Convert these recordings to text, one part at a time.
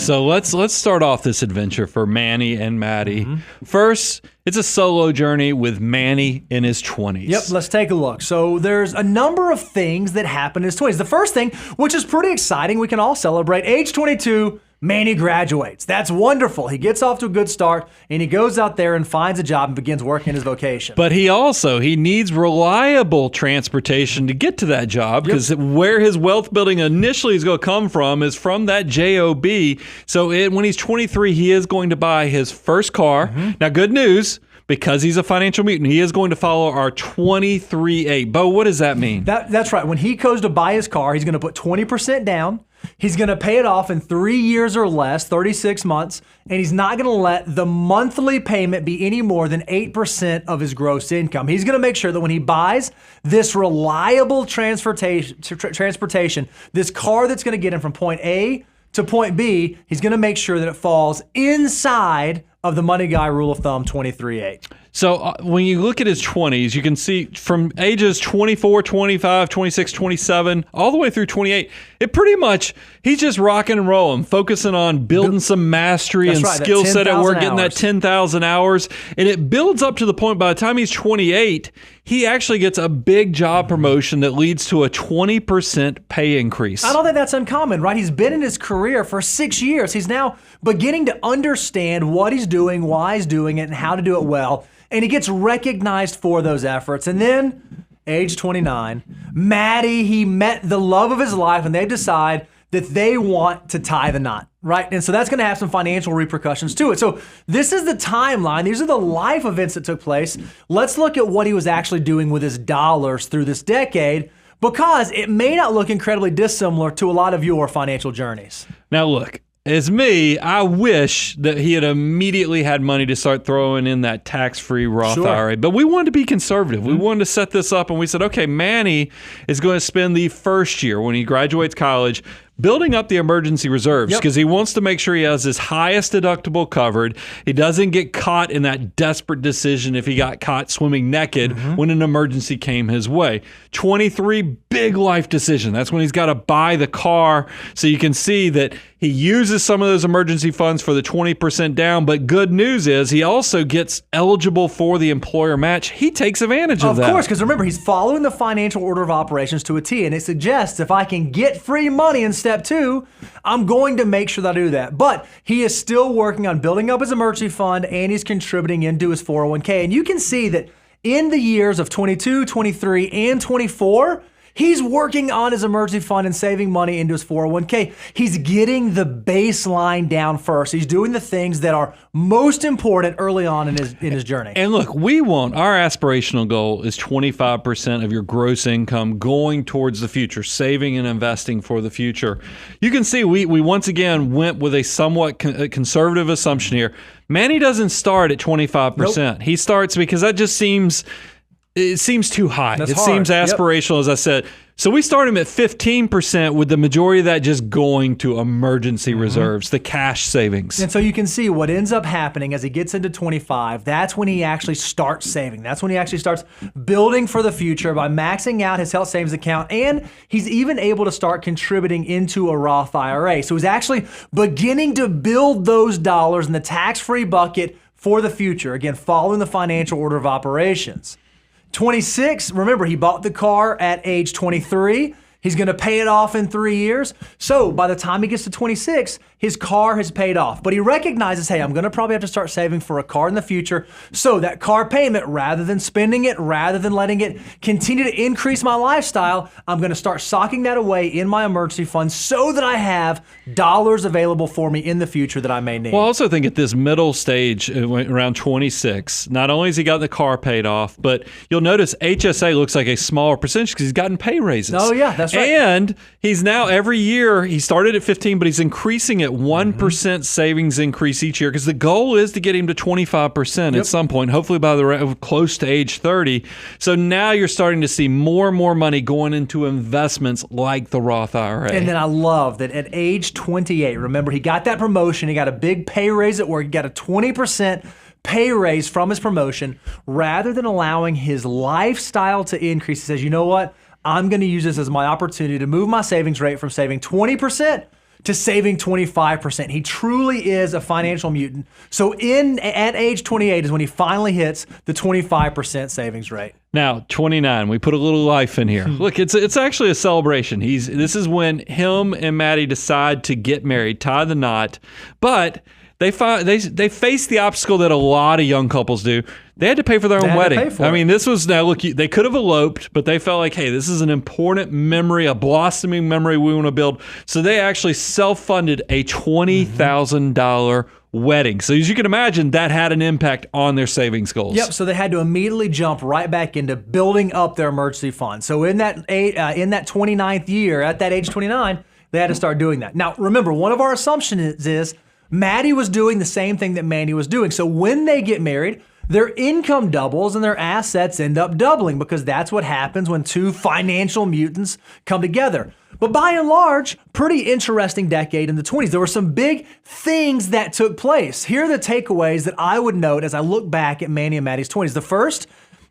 So let's start off this adventure for Manny and Maddie. First, it's a solo journey with Manny in his 20s. Yep, let's take a look. So there's a number of things that happen in his 20s. The first thing, which is pretty exciting, we can all celebrate, age 22, Manny graduates. That's wonderful. He gets off to a good start, and he goes out there and finds a job and begins working in his vocation. But he needs reliable transportation to get to that job, because where his wealth building initially is going to come from is from that job. So when he's 23, he is going to buy his first car. Now, good news, because he's a financial mutant, he is going to follow our 23-8. Bo, what does that mean? That's right. When he goes to buy his car, he's going to put 20% down. He's going to pay it off in 3 years or less, 36 months, and he's not going to let the monthly payment be any more than 8% of his gross income. He's going to make sure that when he buys this reliable transportation, this car that's going to get him from point A to point B, he's going to make sure that it falls inside of the Money Guy rule of thumb 23-8. So when you look at his 20s, you can see from ages 24, 25, 26, 27, all the way through 28, it pretty much, he's just rocking and rolling, focusing on building some mastery and skill set at work, getting that 10,000 hours. And it builds up to the point by the time he's 28, he actually gets a big job promotion that leads to a 20% pay increase. I don't think that's uncommon, right? He's been in his career for 6 years. He's now beginning to understand what he's doing, why he's doing it, and how to do it well. And he gets recognized for those efforts. And then, age 29, Maddie, he met the love of his life, and they decide that they want to tie the knot, right? And so that's going to have some financial repercussions to it. So this is the timeline. These are the life events that took place. Let's look at what he was actually doing with his dollars through this decade, because it may not look incredibly dissimilar to a lot of your financial journeys. Now look, as me, I wish that he had immediately had money to start throwing in that tax-free Roth IRA. But we wanted to be conservative. We wanted to set this up, and we said, okay, Manny is going to spend the first year when he graduates college building up the emergency reserves, because he wants to make sure he has his highest deductible covered. He doesn't get caught in that desperate decision if he got caught swimming naked when an emergency came his way. 23, big life decision. That's when he's got to buy the car. So you can see that he uses some of those emergency funds for the 20% down, but good news is he also gets eligible for the employer match. He takes advantage of that. Of course, because remember, he's following the financial order of operations to a T, and it suggests if I can get free money in step 2, I'm going to make sure that I do that. But he is still working on building up his emergency fund, and he's contributing into his 401k. And you can see that in the years of 22, 23, and 24, he's working on his emergency fund and saving money into his 401k. He's getting the baseline down first. He's doing the things that are most important early on in his journey. And look, our aspirational goal is 25% of your gross income going towards the future, saving and investing for the future. You can see we once again went with a somewhat conservative assumption here. Manny doesn't start at 25%. Nope. He starts because that just seems... It seems too high. It seems aspirational, as I said. So we start him at 15%, with the majority of that just going to emergency reserves, the cash savings. And so you can see what ends up happening as he gets into 25, that's when he actually starts saving. That's when he actually starts building for the future by maxing out his health savings account, and he's even able to start contributing into a Roth IRA. So he's actually beginning to build those dollars in the tax-free bucket for the future, again, following the financial order of operations. 26, remember, he bought the car at age 23. He's going to pay it off in 3 years. So by the time he gets to 26, his car has paid off. But he recognizes, hey, I'm going to probably have to start saving for a car in the future. So that car payment, rather than spending it, rather than letting it continue to increase my lifestyle, I'm going to start socking that away in my emergency fund so that I have dollars available for me in the future that I may need. Well, I also think at this middle stage, around 26, not only has he got the car paid off, but you'll notice HSA looks like a smaller percentage because he's gotten pay raises. Oh, yeah, that's right. And he's now, every year, he started at 15, but he's increasing it 1% savings increase each year, because the goal is to get him to 25% at some point, hopefully by close to age 30. So now you're starting to see more and more money going into investments like the Roth IRA. And then I love that at age 28, remember, he got that promotion, he got a big pay raise at work, he got a 20% pay raise from his promotion. Rather than allowing his lifestyle to increase, he says, you know what? I'm going to use this as my opportunity to move my savings rate from saving 20% to saving 25%. He truly is a financial mutant. So at age 28 is when he finally hits the 25% savings rate. Now, 29, we put a little life in here. Look, it's actually a celebration. This is when him and Maddie decide to get married, tie the knot, but they face the obstacle that a lot of young couples do. They had to pay for their own wedding. I mean, this was, now look, they could have eloped, but they felt like, hey, this is an important memory, a blossoming memory we want to build. So they actually self-funded a $20,000 wedding. So as you can imagine, that had an impact on their savings goals. Yep. So they had to immediately jump right back into building up their emergency fund. So in that 29th year, at that age 29, they had to start doing that. Now, remember, one of our assumptions is Maddie was doing the same thing that Manny was doing. So when they get married, their income doubles and their assets end up doubling, because that's what happens when two financial mutants come together. But by and large, pretty interesting decade in the 20s. There were some big things that took place. Here are the takeaways that I would note as I look back at Manny and Maddie's 20s. The first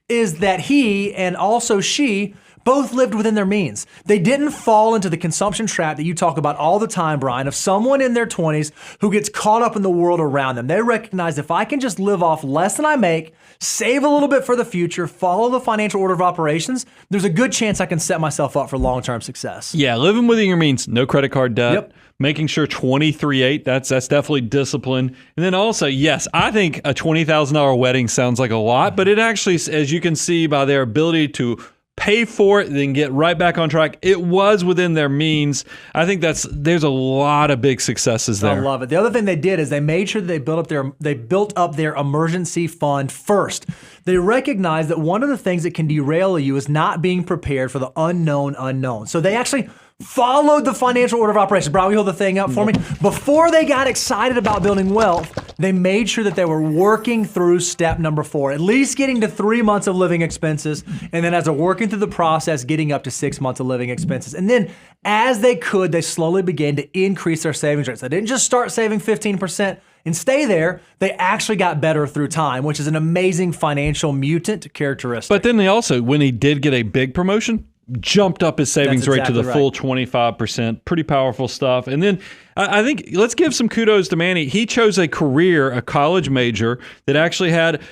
is that he and also she both lived within their means. They didn't fall into the consumption trap that you talk about all the time, Brian, of someone in their 20s who gets caught up in the world around them. They recognize, if I can just live off less than I make, save a little bit for the future, follow the financial order of operations, there's a good chance I can set myself up for long-term success. Yeah, living within your means, no credit card debt. Yep. Making sure 23/8, that's definitely discipline. And then also, yes, I think a $20,000 wedding sounds like a lot, but it actually, as you can see by their ability to pay for it, then get right back on track, it was within their means. I think there's a lot of big successes there. I love it. The other thing they did is they made sure that they built up their emergency fund first. They recognized that one of the things that can derail you is not being prepared for the unknown. So they actually followed the financial order of operations. Brian, will you hold the thing up for me? Before they got excited about building wealth, they made sure that they were working through step number 4, at least getting to 3 months of living expenses. And then as they're working through the process, getting up to 6 months of living expenses. And then as they could, they slowly began to increase their savings rates. They didn't just start saving 15% and stay there. They actually got better through time, which is an amazing financial mutant characteristic. But then they also, when he did get a big promotion, jumped up his savings rate to the full 25%. Pretty powerful stuff. And then I think let's give some kudos to Manny. He chose a career, a college major that actually had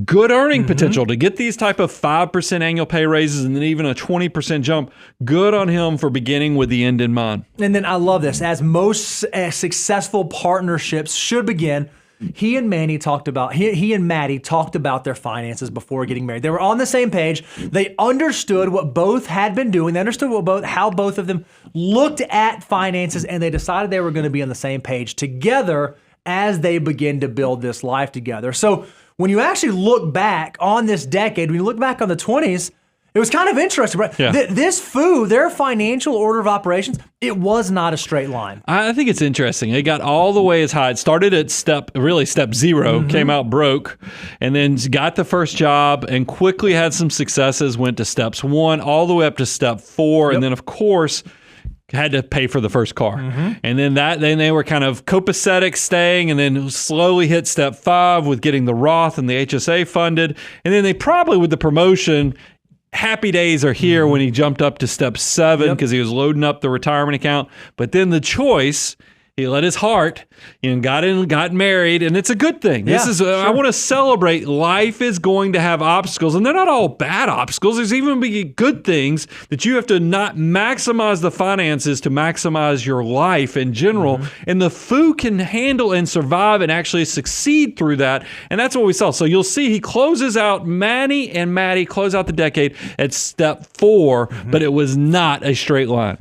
good earning potential to get these type of 5% annual pay raises and then even a 20% jump. Good on him for beginning with the end in mind. And then I love this. As most successful partnerships should begin, he and Maddie talked about their finances before getting married. They were on the same page. They understood what both had been doing. They understood how both of them looked at finances, and they decided they were going to be on the same page together as they begin to build this life together. So when you actually look back on this decade, when you look back on the 20s, it was kind of interesting, right? Yeah. Their financial order of operations, it was not a straight line. I think it's interesting. It got all the way as high. It started at step 0, came out broke, and then got the first job and quickly had some successes, went to steps 1 all the way up to step 4, and then, of course, had to pay for the first car. And then they were kind of copacetic staying, and then slowly hit step 5 with getting the Roth and the HSA funded. And then they probably, with the promotion, happy days are here when he jumped up to step 7 because he was loading up the retirement account. But then the choice, he let his heart, got married, and it's a good thing. I want to celebrate. Life is going to have obstacles, and they're not all bad obstacles. There's even be good things that you have to not maximize the finances to maximize your life in general. And the Foo can handle and survive and actually succeed through that. And that's what we saw. So you'll see he closes out, Manny and Maddie close out the decade at step 4, but it was not a straight line.